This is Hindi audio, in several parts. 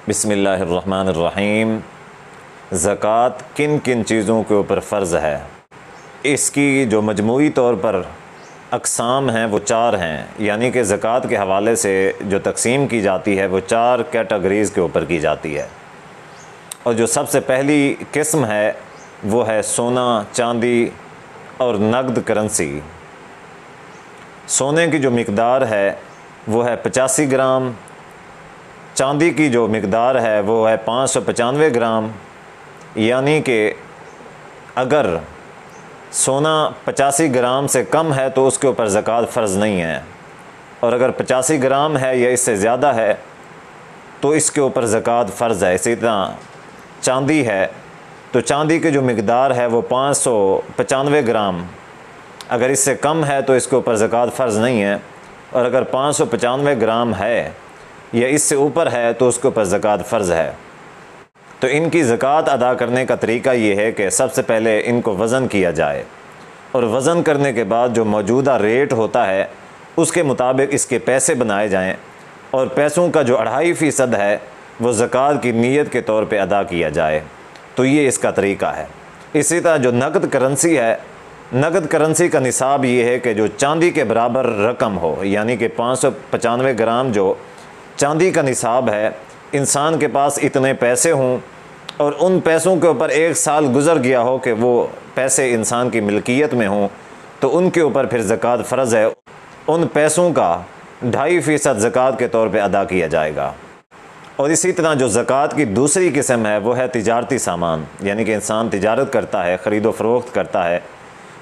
बिस्मिल्लाहिर्रहमानिर्रहीम। ज़कात किन किन चीज़ों के ऊपर फ़र्ज़ है? इसकी जो मजमूई तौर पर अक़साम हैं वो चार हैं, यानी कि ज़कात के हवाले से जो तकसीम की जाती है वो चार कैटेगरीज़ के ऊपर की जाती है। और जो सबसे पहली किस्म है वो है सोना, चांदी और नकद करेंसी। सोने की जो मिक़दार है वो है 85 ग्राम, चांदी की जो मिक़दार है वो है 595 ग्राम। यानी कि अगर सोना 85 ग्राम से कम है तो उसके ऊपर ज़कात फ़र्ज़ नहीं है, और अगर 85 ग्राम है या इससे ज़्यादा है तो इसके ऊपर ज़कात फ़र्ज़ है। इसी तरह चांदी है तो चांदी की जो मिक़दार है वो 595 ग्राम, अगर इससे कम है तो इसके ऊपर ज़कात फ़र्ज़ नहीं है, और अगर 595 ग्राम है या इससे ऊपर है तो उसके ऊपर ज़कात फ़र्ज़ है। तो इनकी ज़कात अदा करने का तरीका ये है कि सबसे पहले इनको वज़न किया जाए, और वज़न करने के बाद जो मौजूदा रेट होता है उसके मुताबिक इसके पैसे बनाए जाएं, और पैसों का जो 2.5% है वो ज़कात की नीयत के तौर पे अदा किया जाए। तो ये इसका तरीका है। इसी तरह जो नकद करेंसी है, नकद करेंसी का निसाब ये है कि जो चांदी के बराबर रकम हो, यानी कि 595 ग्राम जो चांदी का निसाब है, इंसान के पास इतने पैसे हों और उन पैसों के ऊपर 1 साल गुज़र गया हो कि वो पैसे इंसान की मिल्कियत में हों, तो उनके ऊपर फिर ज़कात फ़र्ज़ है। उन पैसों का 2.5% ज़कात के तौर पे अदा किया जाएगा। और इसी तरह जो ज़कात की दूसरी किस्म है वो है तिजारती सामान, यानी कि इंसान तिजारत करता है, ख़रीदो फ़रोख्त करता है,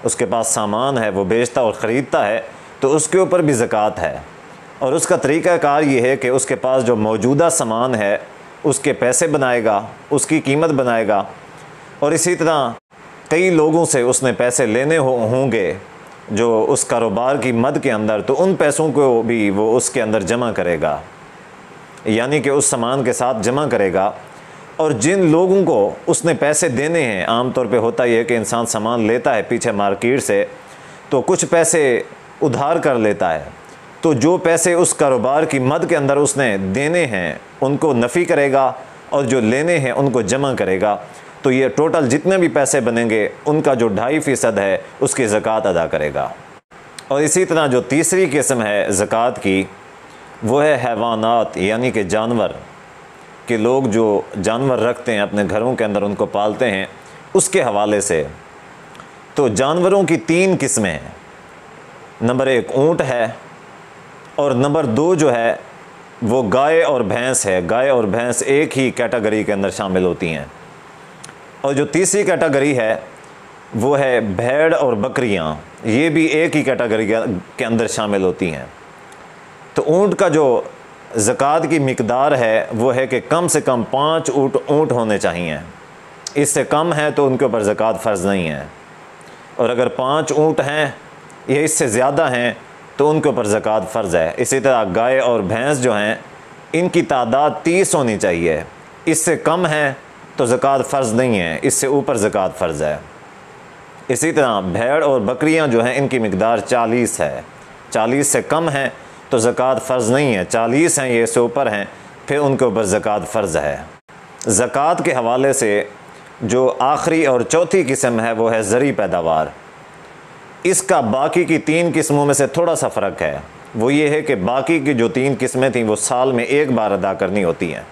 उसके पास सामान है, वो बेचता और ख़रीदता है, तो उसके ऊपर भी ज़कात है। और उसका तरीक़ाकार ये है कि उसके पास जो मौजूदा सामान है उसके पैसे बनाएगा, उसकी कीमत बनाएगा, और इसी तरह कई लोगों से उसने पैसे लेने होंगे जो उस कारोबार की मद के अंदर, तो उन पैसों को भी वो उसके अंदर जमा करेगा, यानी कि उस सामान के साथ जमा करेगा। और जिन लोगों को उसने पैसे देने हैं, आम तौर पे होता यह है कि इंसान सामान लेता है पीछे मार्केट से, तो कुछ पैसे उधार कर लेता है, तो जो पैसे उस कारोबार की मद के अंदर उसने देने हैं उनको नफ़ी करेगा, और जो लेने हैं उनको जमा करेगा। तो ये टोटल जितने भी पैसे बनेंगे उनका जो 2.5% है उसकी ज़कात अदा करेगा। और इसी तरह जो तीसरी किस्म है ज़कात की वो है हैवानात, यानी कि जानवर के लोग जो जानवर रखते हैं अपने घरों के अंदर, उनको पालते हैं, उसके हवाले से। तो जानवरों की 3 किस्में हैं। नंबर 1 ऊँट है, और नंबर 2 जो है वो गाय और भैंस है। गाय और भैंस एक ही कैटेगरी के अंदर शामिल होती हैं। और जो तीसरी कैटेगरी है वो है भेड़ और बकरियां, ये भी एक ही कैटेगरी के अंदर शामिल होती हैं। तो ऊँट का जो ज़कात की मिक़दार है वो है कि कम से कम 5 ऊँट होने चाहिए, इससे कम है तो उनके ऊपर ज़कात फ़र्ज़ नहीं है। और अगर 5 ऊँट हैं या इससे ज़्यादा हैं तो उनके ऊपर ज़कात फ़र्ज़ है। इसी तरह गाय और भैंस जो हैं इनकी तादाद 30 होनी चाहिए, इससे कम है तो ज़कात फ़र्ज़ नहीं है, इससे ऊपर ज़कात फ़र्ज़ है। इसी तरह भेड़ और बकरियां जो हैं इनकी मिक़दार 40 है, 40 से कम है तो ज़कात फ़र्ज़ नहीं है, 40 हैं ये से ऊपर हैं फिर उनके ऊपर ज़कात फ़र्ज़ है। ज़कात के हवाले से जो आखिरी और चौथी किस्म है वो है ज़री पैदावार। इसका बाकी की 3 किस्मों में से थोड़ा सा फ़र्क है। वो ये है कि बाकी की जो 3 किस्में थीं वो साल में 1 बार अदा करनी होती हैं,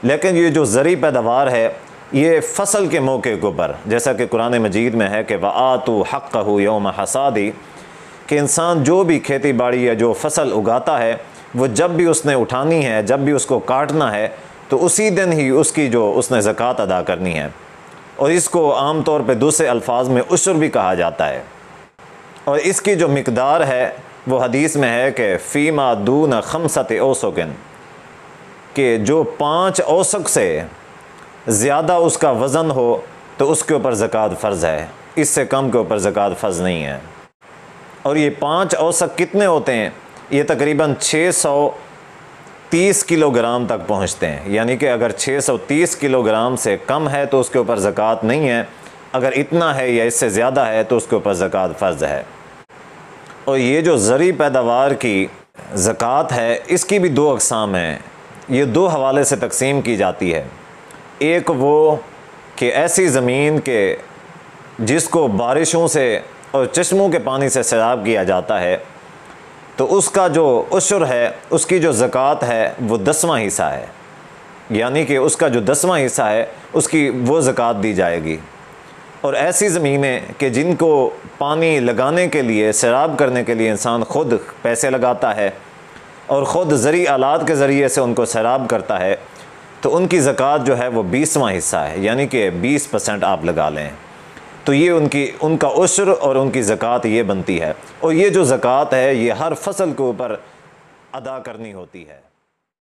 लेकिन ये जो ज़री पैदावार है ये फ़सल के मौके के ऊपर, जैसा कि कुरान मजीद में है कि वआतू हक़्क़हू यौम हसादी, कि इंसान जो भी खेती बाड़ी या जो फ़सल उगाता है वो जब भी उसने उठानी है, जब भी उसको काटना है, तो उसी दिन ही उसकी जो उसने ज़कात अदा करनी है। और इसको आम तौर पे दूसरे अल्फाज में उश्र भी कहा जाता है। और इसकी जो मिक़दार है वो हदीस में है कि फ़ीमा दून खमसत औसकिन, कि जो 5 औसक से ज़्यादा उसका वज़न हो तो उसके ऊपर ज़कात फ़र्ज़ है, इससे कम के ऊपर ज़कात फ़र्ज़ नहीं है। और ये 5 औसक कितने होते हैं? ये तकरीबन 630 किलोग्राम तक पहुँचते हैं, यानी कि अगर 630 किलोग्राम से कम है तो उसके ऊपर ज़कात नहीं है, अगर इतना है या इससे ज़्यादा है तो उसके ऊपर ज़कात फ़र्ज़ है। और ये जो ज़री पैदावार की ज़कात है इसकी भी 2 अक़साम हैं। ये दो हवाले से तकसीम की जाती है। एक वो कि ऐसी ज़मीन के जिसको बारिशों से और चश्मों के पानी से सैराब किया जाता है, तो उसका जो उशर है, उसकी जो ज़कात है वो 10वां हिस्सा है, यानी कि उसका जो 10वां हिस्सा है उसकी वो ज़कात दी जाएगी। और ऐसी ज़मीनें कि जिनको पानी लगाने के लिए, सैराब करने के लिए इंसान ख़ुद पैसे लगाता है और ख़ुद ज़री आलात के ज़रिए से उनको सैराब करता है, तो उनकी ज़कात जो है वो 20वां हिस्सा है, यानी कि 20% आप लगा लें। तो ये उनका उश्र और उनकी ज़कात ये बनती है। और ये जो ज़कात है ये हर फसल के ऊपर अदा करनी होती है।